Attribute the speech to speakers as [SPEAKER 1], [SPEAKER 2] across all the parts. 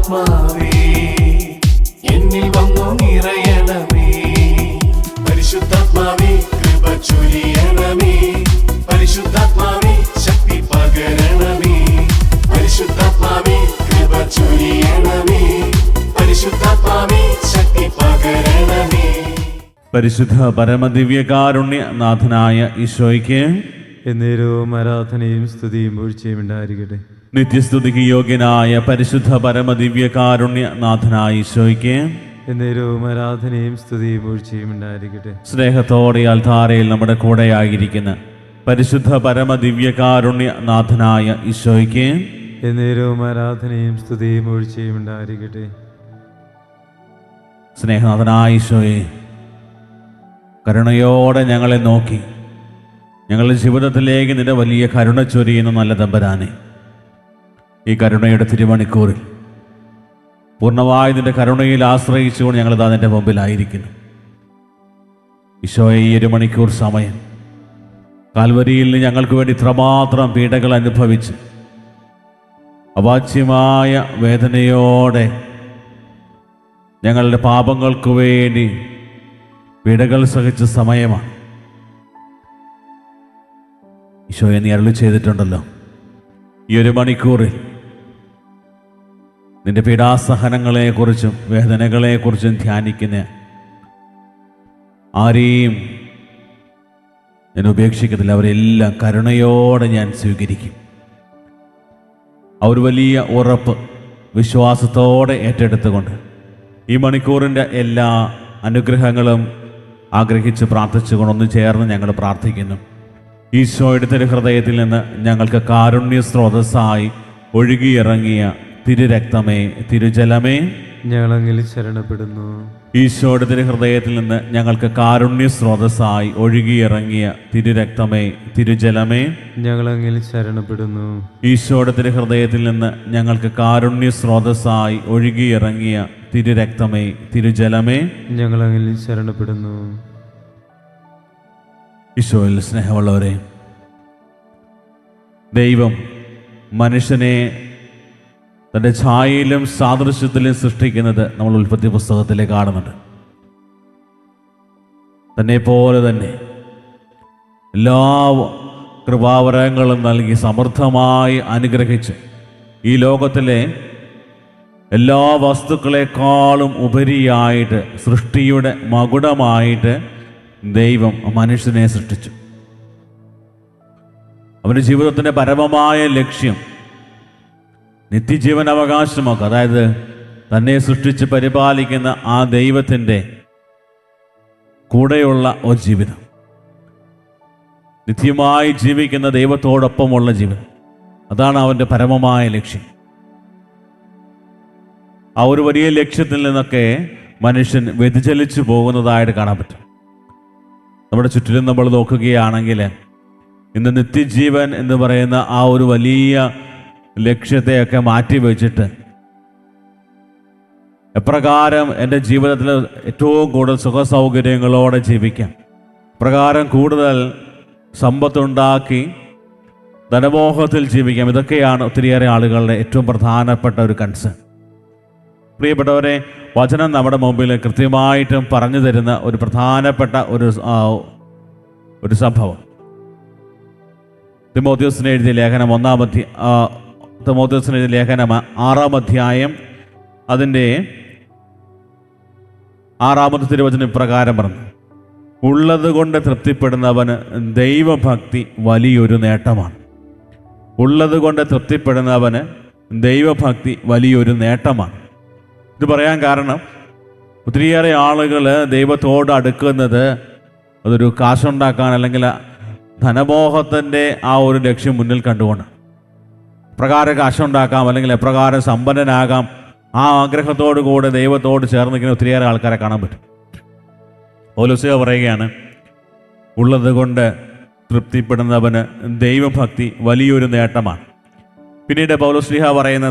[SPEAKER 1] പരിശുദ്ധാത്മാവേ എന്നിൽ വന്നു നിറയണമേ. പരിശുദ്ധാത്മാവേ കൃപ ചൊരിയണമേ. പരിശുദ്ധാത്മാവേ ശക്തി പകരണമേ. പരിശുദ്ധാത്മാവേ കൃപ ചൊരിയണമേ. പരിശുദ്ധാത്മാവേ ശക്തി പകരണമേ.
[SPEAKER 2] പരിശുദ്ധ പരമദിവ്യകാരുണ്യ നാഥനായ ഈശോയ്ക്ക്
[SPEAKER 3] എന്നേരവും ആരാധനയും സ്തുതിയും വീഴ്ചയും ഉണ്ടായിരിക്കട്ടെ.
[SPEAKER 2] നിത്യസ്തുതിക്ക് യോഗ്യനായ പരിശുദ്ധ പരമദിവ്യകാരുണ്യ നാഥനായ ഈശോയ്ക്ക്
[SPEAKER 3] എന്നേരവും ആരാധനയും സ്തുതിയും വീഴ്ചയും ഉണ്ടായിരിക്കട്ടെ.
[SPEAKER 2] സ്നേഹത്തോടെ അൽത്താരയിൽ നമ്മുടെ കൂടെയായിരിക്കുന്ന പരിശുദ്ധ പരമദിവ്യകാരുണ്യ നാഥനായ ഈശോയ്ക്ക്
[SPEAKER 3] എന്നേരവും ആരാധനയും സ്തുതിയും വീഴ്ചയും ഉണ്ടായിരിക്കട്ടെ.
[SPEAKER 2] സ്നേഹനാഥനായ ഈശോയെ, കരുണയോടെ ഞങ്ങളെ നോക്കി ഞങ്ങളുടെ ജീവിതത്തിലേക്ക് നിന്റെ വലിയ കരുണ ചൊരിയുന്ന നല്ല തമ്പുരാനെ, ഈ കരുണയുടെ തിരുമണിക്കൂറിൽ പൂർണ്ണമായി നിന്റെ കരുണയിൽ ആശ്രയിച്ചുകൊണ്ട് ഞങ്ങളിതാ നിന്റെ മുമ്പിലായിരിക്കുന്നു. ഈശോയെ, ഈ ഒരു മണിക്കൂർ സമയം കാൽവരിയിൽ ഞങ്ങൾക്ക് വേണ്ടി ഇത്രമാത്രം പീഡകൾ അനുഭവിച്ച് അവാച്യമായ വേദനയോടെ ഞങ്ങളുടെ പാപങ്ങൾക്ക് വേണ്ടി പീഡകൾ സഹിച്ച സമയമാണ്. ഈശോയെ, നീ അരുളി ചെയ്തിട്ടുണ്ടല്ലോ, ഈ ഒരു മണിക്കൂറിൽ നിന്റെ പീഡാസഹനങ്ങളെക്കുറിച്ചും വേദനകളെക്കുറിച്ചും ധ്യാനിക്കുന്ന ആരെയും ഞാൻ ഉപേക്ഷിക്കത്തില്ല. അവരെല്ലാം കരുണയോടെ ഞാൻ സ്വീകരിക്കും. അവർ വലിയ ഉറപ്പ് വിശ്വാസത്തോടെ ഏറ്റെടുത്തുകൊണ്ട് ഈ മണിക്കൂറിൻ്റെ എല്ലാ അനുഗ്രഹങ്ങളും ആഗ്രഹിച്ച് പ്രാർത്ഥിച്ചുകൊണ്ട് ഒന്ന് ചേർന്ന് ഞങ്ങൾ പ്രാർത്ഥിക്കുന്നു. ഈശോയുടെ തിരുഹൃദയത്തിൽ നിന്ന് ഞങ്ങൾക്ക് കാരുണ്യ സ്രോതസ്സായി ഒഴുകിയിറങ്ങിയ തിരുരക്തമേ, തിരുജലമേ,
[SPEAKER 3] ഞങ്ങളങ്ങിൽ ശരണപ്പെടുന്നു.
[SPEAKER 2] ഈശോയുടെ തിരുഹൃദയത്തിൽ നിന്ന് ഞങ്ങൾക്ക് കാരുണ്യ സ്രോതസ്സായി ഒഴുകിയിറങ്ങിയ തിരുരക്തമേ, തിരുജലമേ,
[SPEAKER 3] ഞങ്ങളങ്ങിൽ ശരണപ്പെടുന്നു.
[SPEAKER 2] ഈശോയുടെ തിരുഹൃദയത്തിൽ നിന്ന് ഞങ്ങൾക്ക് കാരുണ്യ സ്രോതസ്സായി ഒഴുകിയിറങ്ങിയ തിരുരക്തമേ, തിരുജലമേ,
[SPEAKER 3] ഞങ്ങളങ്ങിൽ ശരണപ്പെടുന്നു.
[SPEAKER 2] ഈശോയിൽ സ്നേഹമുള്ളവരെ, ദൈവം മനുഷ്യനെ തൻ്റെ ഛായയിലും സാദൃശ്യത്തിലും സൃഷ്ടിക്കുന്നത് നമ്മൾ ഉൽപ്പത്തി പുസ്തകത്തിലെ കാണുന്നുണ്ട്. തന്നെ പോലെ തന്നെ എല്ലാ കൃപാവരങ്ങളും നൽകി സമൃദ്ധമായി അനുഗ്രഹിച്ച് ഈ ലോകത്തിലെ എല്ലാ വസ്തുക്കളെക്കാളും ഉപരിയായിട്ട് സൃഷ്ടിയുടെ മകുടമായിട്ട് ദൈവം മനുഷ്യനെ സൃഷ്ടിച്ചു. അവൻ്റെ ജീവിതത്തിൻ്റെ പരമമായ ലക്ഷ്യം നിത്യജീവൻ അവകാശമാക്കുക. അതായത് തന്നെ സൃഷ്ടിച്ച് പരിപാലിക്കുന്ന ആ ദൈവത്തിൻ്റെ കൂടെയുള്ള ഒരു ജീവിതം, നിത്യമായി ജീവിക്കുന്ന ദൈവത്തോടൊപ്പമുള്ള ജീവിതം, അതാണ് അവൻ്റെ പരമമായ ലക്ഷ്യം. ആ ഒരു വലിയ ലക്ഷ്യത്തിൽ നിന്നൊക്കെ മനുഷ്യൻ വ്യതിചലിച്ചു പോകുന്നതായിട്ട് കാണാൻ പറ്റും. നമ്മുടെ ചുറ്റിലും നമ്മൾ നോക്കുകയാണെങ്കിൽ ഇന്ന് നിത്യജീവൻ എന്ന് പറയുന്ന ആ ഒരു വലിയ ലക്ഷ്യത്തെയൊക്കെ മാറ്റി വെച്ചിട്ട് എപ്രകാരം എൻ്റെ ജീവിതത്തിൽ ഏറ്റവും കൂടുതൽ സുഖസൗകര്യങ്ങളോടെ ജീവിക്കാം, പ്രകാരം കൂടുതൽ സമ്പത്തുണ്ടാക്കി ധനമോഹത്തിൽ ജീവിക്കാം, ഇതൊക്കെയാണ് ഒത്തിരിയേറെ ആളുകളുടെ ഏറ്റവും പ്രധാനപ്പെട്ട ഒരു കൺസേൺ. പ്രിയപ്പെട്ടവരെ, വചനം നമ്മുടെ മുമ്പിൽ കൃത്യമായിട്ടും പറഞ്ഞു തരുന്ന ഒരു പ്രധാനപ്പെട്ട ഒരു സംഭവം തിമോഥെയോസിന് എഴുതിയ ലേഖനം 6-ാം അധ്യായം അതിൻ്റെ 6-ാമത്തെ തിരുവചനം ഇപ്രകാരം പറഞ്ഞു: ഉള്ളത് കൊണ്ട് തൃപ്തിപ്പെടുന്നവന് ദൈവഭക്തി വലിയൊരു നേട്ടമാണ്. ഉള്ളത് കൊണ്ട് തൃപ്തിപ്പെടുന്നവന് ദൈവഭക്തി വലിയൊരു നേട്ടമാണ്. ഇത് പറയാൻ കാരണം, ഒത്തിരിയേറെ ആളുകൾ ദൈവത്തോട് അടുക്കുന്നത് അതൊരു കാശുണ്ടാക്കാൻ അല്ലെങ്കിൽ ധനമോഹത്തിൻ്റെ ആ ഒരു ലക്ഷ്യം മുന്നിൽ കണ്ടുകൊണ്ടാണ്. എപ്രകാരം കാശുണ്ടാക്കാം അല്ലെങ്കിൽ എപ്രകാരം സമ്പന്നനാകാം, ആ ആഗ്രഹത്തോടു കൂടെ ദൈവത്തോട് ചേർന്ന് നിൽക്കുന്ന ഒത്തിരിയേറെ ആൾക്കാരെ കാണാൻ പറ്റും. പൗലോസ് പറയുകയാണ്, ഉള്ളത് കൊണ്ട് തൃപ്തിപ്പെടുന്നവന് ദൈവഭക്തി വലിയൊരു നേട്ടമാണ്. പിന്നീട് പൗലോസ്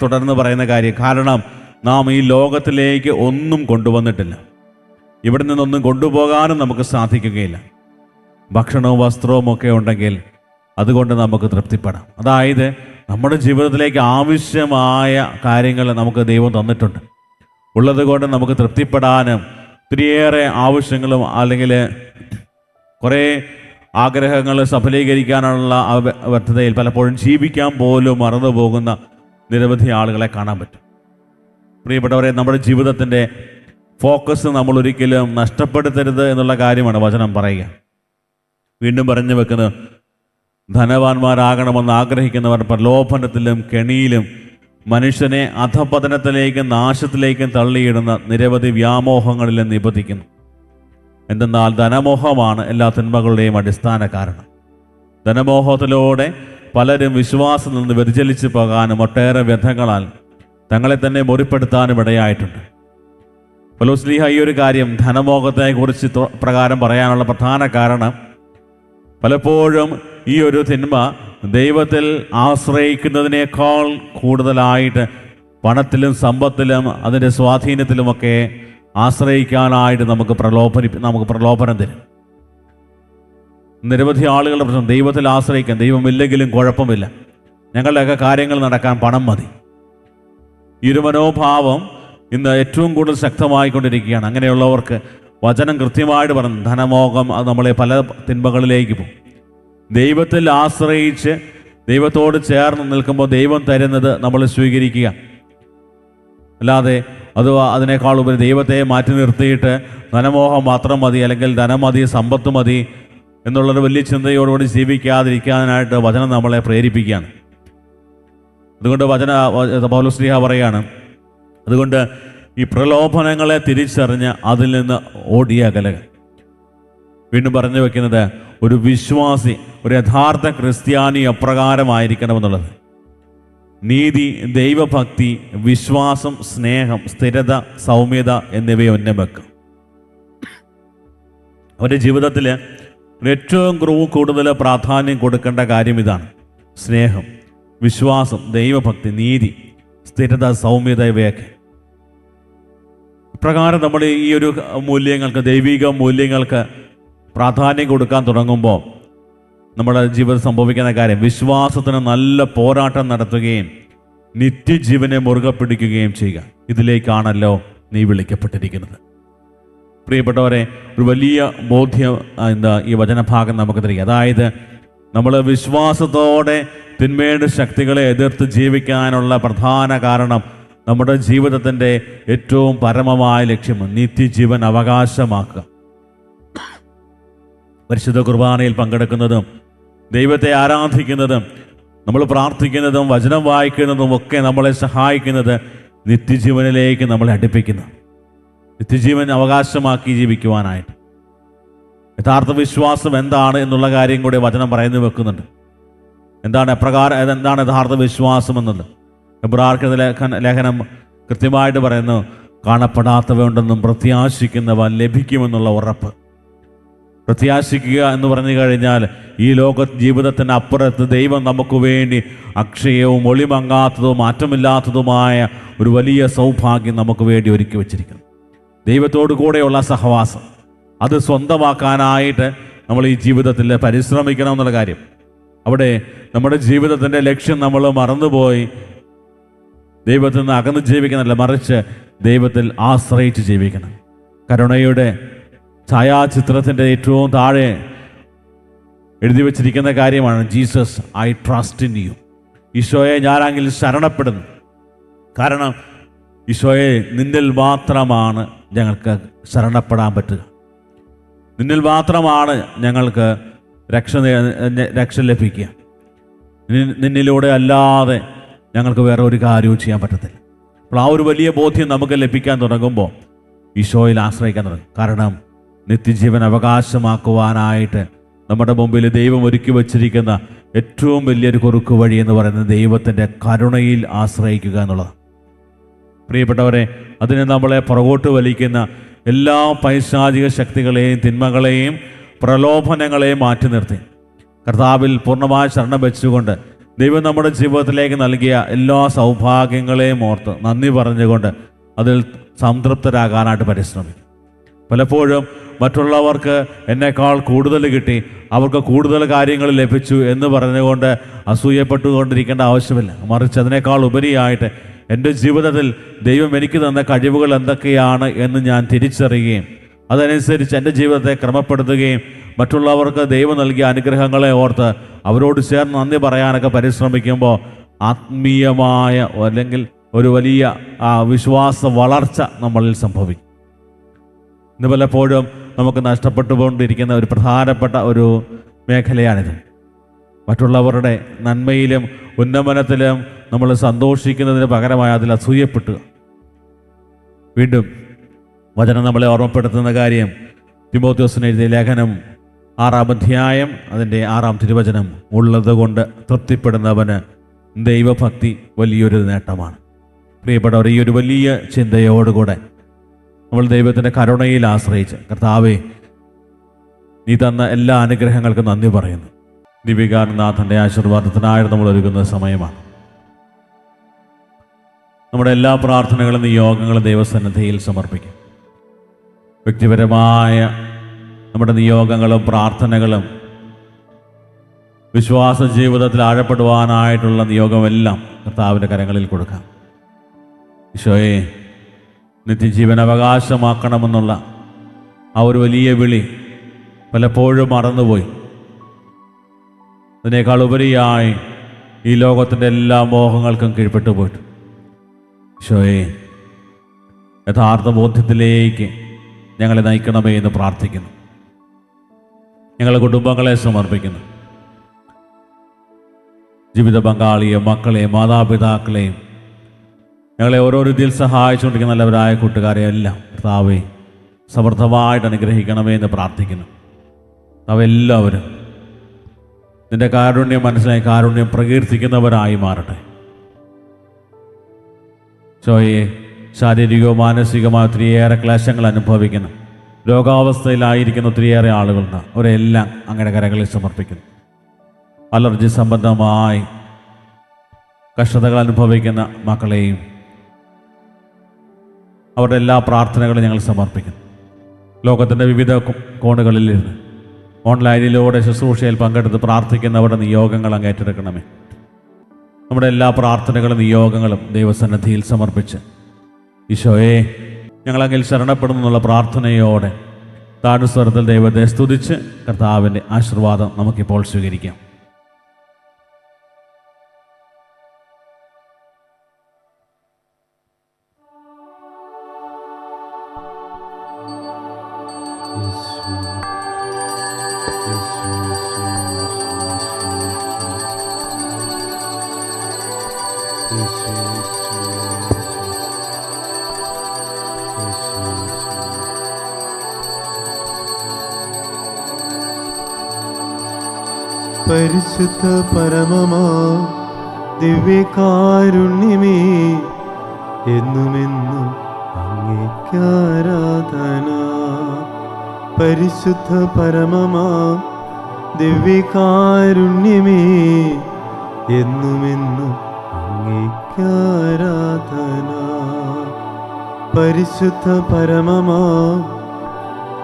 [SPEAKER 2] തുടർന്ന് പറയുന്ന കാര്യം, കാരണം നാം ഈ ലോകത്തിലേക്ക് ഒന്നും കൊണ്ടുവന്നിട്ടില്ല, ഇവിടെ നിന്നൊന്നും കൊണ്ടുപോകാനും നമുക്ക് സാധിക്കുകയില്ല. ഭക്ഷണവും വസ്ത്രവും ഒക്കെ ഉണ്ടെങ്കിൽ അതുകൊണ്ട് നമുക്ക് തൃപ്തിപ്പെടാം. അതായത് നമ്മുടെ ജീവിതത്തിലേക്ക് ആവശ്യമായ കാര്യങ്ങൾ നമുക്ക് ദൈവം തന്നിട്ടുണ്ട്. ഉള്ളത് കൊണ്ട് നമുക്ക് തൃപ്തിപ്പെടാനും ഒത്തിരിയേറെ ആവശ്യങ്ങളും അല്ലെങ്കിൽ കുറേ ആഗ്രഹങ്ങൾ സഫലീകരിക്കാനുള്ള വ്യർത്ഥതയിൽ പലപ്പോഴും ജീവിക്കാൻ പോലും മറന്നു പോകുന്ന നിരവധി ആളുകളെ കാണാൻ പറ്റും. പ്രിയപ്പെട്ടവരെ, നമ്മുടെ ജീവിതത്തിൻ്റെ ഫോക്കസ് നമ്മൾ ഒരിക്കലും നഷ്ടപ്പെടുത്തരുത് എന്നുള്ള കാര്യമാണ് വചനം പറയുക. വീണ്ടും പറഞ്ഞു വെക്കുന്നത്, ധനവാന്മാരാകണമെന്ന് ആഗ്രഹിക്കുന്നവർ പ്രലോഭനത്തിലും കെണിയിലും മനുഷ്യനെ അധപതനത്തിലേക്കും നാശത്തിലേക്കും തള്ളിയിടുന്ന നിരവധി വ്യാമോഹങ്ങളിലും നിബന്ധിക്കുന്നു. എന്തെന്നാൽ ധനമോഹമാണ് എല്ലാ തിന്മകളുടെയും അടിസ്ഥാന കാരണം. ധനമോഹത്തിലൂടെ പലരും വിശ്വാസം നിന്ന് വ്യതിചലിച്ചു പോകാനും ഒട്ടേറെ വ്യഥകളാൽ തങ്ങളെ തന്നെ മുറിപ്പെടുത്താനും ഇടയായിട്ടുണ്ട്. പൗലോസ് ഈ ഒരു കാര്യം ധനമോഹത്തെക്കുറിച്ച് പ്രകാരം പറയാനുള്ള പ്രധാന കാരണം, പലപ്പോഴും ഈ ഒരു തിന്മ ദൈവത്തിൽ ആശ്രയിക്കുന്നതിനേക്കാൾ കൂടുതലായിട്ട് പണത്തിലും സമ്പത്തിലും അതിൻ്റെ സ്വാധീനത്തിലുമൊക്കെ ആശ്രയിക്കാനായിട്ട് നമുക്ക് പ്രലോഭനം തരും. നിരവധി ആളുകളുടെ പ്രശ്നം ദൈവത്തിൽ ആശ്രയിക്കാൻ, ദൈവമില്ലെങ്കിലും കുഴപ്പമില്ല, ഞങ്ങളുടെയൊക്കെ കാര്യങ്ങൾ നടക്കാൻ പണം മതി. ഈ ഒരു മനോഭാവം ഇന്ന് ഏറ്റവും കൂടുതൽ ശക്തമായിക്കൊണ്ടിരിക്കുകയാണ്. അങ്ങനെയുള്ളവർക്ക് വചനം കൃത്യമായിട്ട് പറഞ്ഞു, ധനമോഹം അത് നമ്മളെ പല തിന്മകളിലേക്ക് പോകും. ദൈവത്തിൽ ആശ്രയിച്ച് ദൈവത്തോട് ചേർന്ന് നിൽക്കുമ്പോൾ ദൈവം തരുന്നത് നമ്മൾ സ്വീകരിക്കുക, അല്ലാതെ അതിനേക്കാൾ ഉപരി ദൈവത്തെ മാറ്റി നിർത്തിയിട്ട് ധനമോഹം മാത്രം മതി, അല്ലെങ്കിൽ ധനം മതി, സമ്പത്ത് മതി എന്നുള്ളൊരു വലിയ ചിന്തയോടുകൂടി ജീവിക്കാതിരിക്കാനായിട്ട് വചനം നമ്മളെ പ്രേരിപ്പിക്കുകയാണ്. അതുകൊണ്ട് പൗലോസ് പറയാണ്, അതുകൊണ്ട് ഈ പ്രലോഭനങ്ങളെ തിരിച്ചറിഞ്ഞ് അതിൽ നിന്ന് ഓടിയകലുക. വീണ്ടും പറഞ്ഞു വെക്കുന്നത്, ഒരു വിശ്വാസി, ഒരു യഥാർത്ഥ ക്രിസ്ത്യാനി അപ്രകാരമായിരിക്കണമെന്നുള്ളത്. നീതി, ദൈവഭക്തി, വിശ്വാസം, സ്നേഹം, സ്ഥിരത, സൗമ്യത എന്നിവയെ ഉന്നം വെക്കും. അവരുടെ ജീവിതത്തിൽ ഏറ്റവും കൂടുതൽ പ്രാധാന്യം കൊടുക്കേണ്ട കാര്യം ഇതാണ്: സ്നേഹം, വിശ്വാസം, ദൈവഭക്തി, നീതി, സ്ഥിരത, സൗമ്യത, ഇവയൊക്കെ. ഇപ്രകാരം നമ്മൾ ഈ ഒരു മൂല്യങ്ങൾക്ക്, ദൈവിക മൂല്യങ്ങൾക്ക് പ്രാധാന്യം കൊടുക്കാൻ തുടങ്ങുമ്പോൾ നമ്മുടെ ജീവിതത്തിൽ സംഭവിക്കുന്ന കാര്യം, വിശ്വാസത്തിന് നല്ല പോരാട്ടം നടത്തുകയും നിത്യജീവനെ മുറുകെ പിടിക്കുകയും ചെയ്യുക. ഇതിലേക്കാണല്ലോ നീ വിളിക്കപ്പെട്ടിരിക്കുന്നത്. പ്രിയപ്പെട്ടവരെ, ഒരു വലിയ ബോധ്യം ഈ വചനഭാഗം നമുക്ക് തരിക. അതായത് നമ്മൾ വിശ്വാസത്തോടെ തിന്മയുടെ ശക്തികളെ എതിർത്ത് ജീവിക്കാനുള്ള പ്രധാന കാരണം, നമ്മുടെ ജീവിതത്തിൻ്റെ ഏറ്റവും പരമമായ ലക്ഷ്യം നിത്യജീവൻ അവകാശമാക്കുക. പരിശുദ്ധ കുർബാനയിൽ പങ്കെടുക്കുന്നതും ദൈവത്തെ ആരാധിക്കുന്നതും നമ്മൾ പ്രാർത്ഥിക്കുന്നതും വചനം വായിക്കുന്നതും ഒക്കെ നമ്മളെ സഹായിക്കുന്നത് നിത്യജീവനിലേക്ക് നമ്മളെ അടുപ്പിക്കുന്നു, നിത്യജീവൻ അവകാശമാക്കി ജീവിക്കുവാനായിട്ട്. യഥാർത്ഥ വിശ്വാസം എന്താണ് എന്നുള്ള കാര്യം കൂടി വചനം പറയുന്നു വെക്കുന്നുണ്ട്. എന്താണ് യഥാർത്ഥ വിശ്വാസം എന്നത്? എബ്രായർക്ക് ലേഖനം കൃത്യമായിട്ട് പറയുന്നു, കാണപ്പെടാത്തവ ഉണ്ടെന്നും പ്രത്യാശിക്കുന്നവ ലഭിക്കുമെന്നുള്ള ഉറപ്പ്. പ്രത്യാശിക്കുക എന്ന് പറഞ്ഞു കഴിഞ്ഞാൽ ഈ ലോക ജീവിതത്തിന് അപ്പുറത്ത് ദൈവം നമുക്ക് വേണ്ടി അക്ഷയവും ഒളിമങ്ങാത്തതും മാറ്റമില്ലാത്തതുമായ ഒരു വലിയ സൗഭാഗ്യം നമുക്ക് വേണ്ടി ഒരുക്കി വച്ചിരിക്കുന്നു. ദൈവത്തോടു കൂടെയുള്ള സഹവാസം, അത് സ്വന്തമാക്കാനായിട്ട് നമ്മൾ ഈ ജീവിതത്തിൽ പരിശ്രമിക്കണം എന്നുള്ള കാര്യം. അവിടെ നമ്മുടെ ജീവിതത്തിൻ്റെ ലക്ഷ്യം നമ്മൾ മറന്നുപോയി ദൈവത്തിൽ നിന്ന് അകന്ന് ജീവിക്കുന്നില്ല, മറിച്ച് ദൈവത്തിൽ ആശ്രയിച്ച് ജീവിക്കണം. കരുണയുടെ ഛായാചിത്രത്തിൻ്റെ ഏറ്റവും താഴെ എഴുതി വച്ചിരിക്കുന്ന കാര്യമാണ്, Jesus I trust in you. ഈശോയെ ഞാനാണെങ്കിൽ ശരണപ്പെടുന്നു. കാരണം ഈശോയെ നിന്നിൽ മാത്രമാണ് ഞങ്ങൾക്ക് ശരണപ്പെടാൻ പറ്റുക, നിന്നിൽ മാത്രമാണ് ഞങ്ങൾക്ക് രക്ഷ ലഭിക്കുക. നിന്നിലൂടെ അല്ലാതെ ഞങ്ങൾക്ക് വേറെ ഒരു കാര്യവും ചെയ്യാൻ പറ്റത്തില്ല. അപ്പോൾ ആ ഒരു വലിയ ബോധ്യം നമുക്ക് ലഭിക്കാൻ തുടങ്ങുമ്പോൾ ഈശോയിൽ ആശ്രയിക്കാൻ തുടങ്ങും. കാരണം നിത്യജീവൻ അവകാശമാക്കുവാനായിട്ട് നമ്മുടെ മുമ്പിൽ ദൈവം ഒരുക്കി വച്ചിരിക്കുന്ന ഏറ്റവും വലിയൊരു കുറുക്കു വഴി എന്ന് പറയുന്നത് ദൈവത്തിൻ്റെ കരുണയിൽ ആശ്രയിക്കുക എന്നുള്ളതാണ്. പ്രിയപ്പെട്ടവരെ, അതിന് നമ്മളെ പുറകോട്ട് വലിക്കുന്ന എല്ലാ പൈശാചിക ശക്തികളെയും തിന്മകളെയും പ്രലോഭനങ്ങളെയും മാറ്റി നിർത്തി കർത്താവിൽ പൂർണ്ണമായ ശരണം വെച്ചുകൊണ്ട് ദൈവം നമ്മുടെ ജീവിതത്തിലേക്ക് നൽകിയ എല്ലാ സൗഭാഗ്യങ്ങളെയും ഓർത്ത് നന്ദി പറഞ്ഞുകൊണ്ട് അതിൽ സംതൃപ്തരാകാനായിട്ട് പരിശ്രമിക്കും. പലപ്പോഴും മറ്റുള്ളവർക്ക് എന്നെക്കാൾ കൂടുതൽ കിട്ടി, അവർക്ക് കൂടുതൽ കാര്യങ്ങൾ ലഭിച്ചു എന്ന് പറഞ്ഞുകൊണ്ട് അസൂയപ്പെട്ടുകൊണ്ടിരിക്കേണ്ട ആവശ്യമില്ല. മറിച്ച് അതിനേക്കാൾ ഉപരിയായിട്ട് എൻ്റെ ജീവിതത്തിൽ ദൈവം എനിക്ക് തന്ന കഴിവുകൾ എന്തൊക്കെയാണ് എന്ന് ഞാൻ തിരിച്ചറിയുകയും അതനുസരിച്ച് എൻ്റെ ജീവിതത്തെ ക്രമപ്പെടുത്തുകയും മറ്റുള്ളവർക്ക് ദൈവം നൽകിയ അനുഗ്രഹങ്ങളെ ഓർത്ത് അവരോട് ചേർന്ന് നന്ദി പറയാനൊക്കെ പരിശ്രമിക്കുമ്പോൾ ആത്മീയമായ അല്ലെങ്കിൽ ഒരു വലിയ വിശ്വാസ വളർച്ച നമ്മളിൽ സംഭവിക്കും. ഇന്ന് പലപ്പോഴും നമുക്ക് നഷ്ടപ്പെട്ടുകൊണ്ടിരിക്കുന്ന ഒരു പ്രധാനപ്പെട്ട ഒരു മേഖലയാണിത്. മറ്റുള്ളവരുടെ നന്മയിലും ഉന്നമനത്തിലും നമ്മൾ സന്തോഷിക്കുന്നതിന് പകരമായി അതിൽ അസൂയപ്പെട്ടു. വീണ്ടും വചനം നമ്മളെ ഓർമ്മപ്പെടുത്തുന്ന കാര്യം തിമോഥെയോസിന് എഴുതിയ ലേഖനം 6-ാം അധ്യായം അതിൻ്റെ 6-ാം തിരുവചനം, ഉള്ളത് കൊണ്ട് തൃപ്തിപ്പെടുന്നവന് ദൈവഭക്തി വലിയൊരു നേട്ടമാണ്. പ്രിയപ്പെട്ടവർ, ഈ ഒരു വലിയ ചിന്തയോടുകൂടെ നമ്മൾ ദൈവത്തിൻ്റെ കരുണയിൽ ആശ്രയിച്ച് കർത്താവേ നീ തന്ന എല്ലാ അനുഗ്രഹങ്ങൾക്കും നന്ദി പറയുന്നു. ദിവികാരനാഥൻ്റെ ആശീർവാദത്തിനായി നമ്മൾ ഒരുങ്ങുന്ന സമയമാണ്. നമ്മുടെ എല്ലാ പ്രാർത്ഥനകളും നിയോഗങ്ങളും ദൈവസന്നിധിയിൽ സമർപ്പിക്കും. വ്യക്തിപരമായ നമ്മുടെ നിയോഗങ്ങളും പ്രാർത്ഥനകളും വിശ്വാസ ജീവിതത്തിൽ ആഴപ്പെടുവാനായിട്ടുള്ള നിയോഗമെല്ലാം കർത്താവിൻ്റെ കരങ്ങളിൽ കൊടുക്കാം. ഈശോയെ, നിത്യജീവൻ അവകാശമാക്കണമെന്നുള്ള ആ ഒരു വലിയ വിളി പലപ്പോഴും മറന്നുപോയി. അതിനേക്കാൾ ഉപരിയായി ഈ ലോകത്തിൻ്റെ എല്ലാ മോഹങ്ങൾക്കും കീഴ്പ്പെട്ടു പോയിട്ട് ഈശോയെ, യഥാർത്ഥ ബോധ്യത്തിലേക്ക് ഞങ്ങളെ നയിക്കണമേ എന്ന് പ്രാർത്ഥിക്കുന്നു. ഞങ്ങളുടെ കുടുംബങ്ങളെ സമർപ്പിക്കുന്നു. ജീവിത പങ്കാളിയെയും മക്കളെയും മാതാപിതാക്കളെയും ഞങ്ങളെ ഓരോ രീതിയിൽ സഹായിച്ചുകൊണ്ടിരിക്കുന്ന നല്ലവരായ കൂട്ടുകാരെയും എല്ലാം കർത്താവേ സമൃദ്ധമായിട്ട് അനുഗ്രഹിക്കണമേ എന്ന് പ്രാർത്ഥിക്കുന്നു. അവരെല്ലാവരും നിന്റെ കാരുണ്യം മനസ്സിലായി കാരുണ്യം പ്രകീർത്തിക്കുന്നവരായി മാറട്ടെ. ഈശോയെ, ശാരീരികവും മാനസികമായ ഒത്തിരിയേറെ ക്ലേശങ്ങൾ അനുഭവിക്കുന്ന രോഗാവസ്ഥയിലായിരിക്കുന്ന ഒത്തിരിയേറെ ആളുകളുണ്ട്. അവരെല്ലാം അങ്ങയുടെ കരങ്ങളിൽ സമർപ്പിക്കുന്നു. അലർജി സംബന്ധമായി കഷ്ടതകൾ അനുഭവിക്കുന്ന മക്കളെയും അവരുടെ എല്ലാ പ്രാർത്ഥനകളും ഞങ്ങൾ സമർപ്പിക്കുന്നു. ലോകത്തിൻ്റെ വിവിധ കോണുകളിലിരുന്ന് ഓൺലൈനിലൂടെ ശുശ്രൂഷയിൽ പങ്കെടുത്ത് പ്രാർത്ഥിക്കുന്നവരുടെ നിയോഗങ്ങൾ അങ്ങ് ഏറ്റെടുക്കണമേ. നമ്മുടെ എല്ലാ പ്രാർത്ഥനകളും നിയോഗങ്ങളും ദൈവസന്നിധിയിൽ സമർപ്പിച്ച് ഈശോയെ, ഞങ്ങളങ്ങിൽ ശരണപ്പെടുന്നുള്ള പ്രാർത്ഥനയോടെ താഴ്സ്വരത്തിൽ ദൈവത്തെ സ്തുതിച്ച് കർത്താവിൻ്റെ ആശീർവാദം നമുക്കിപ്പോൾ സ്വീകരിക്കാം.
[SPEAKER 3] പരിശുദ്ധ പരമമാ ദിവ്യകാരുണ്യമേ, എന്നുമെന്നും അങ്ങേക്കാരാധന. പരിശുദ്ധ പരമമാ ദിവ്യകാരുണ്യമേ, എന്നുമെന്നും അങ്ങേക്കാരാധന. പരിശുദ്ധ പരമമാ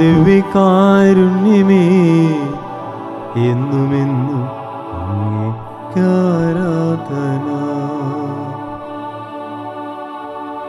[SPEAKER 3] ദിവ്യകാരുണ്യമേ, എന്നുമെന്നും അങ്ങേക്കാരാധന.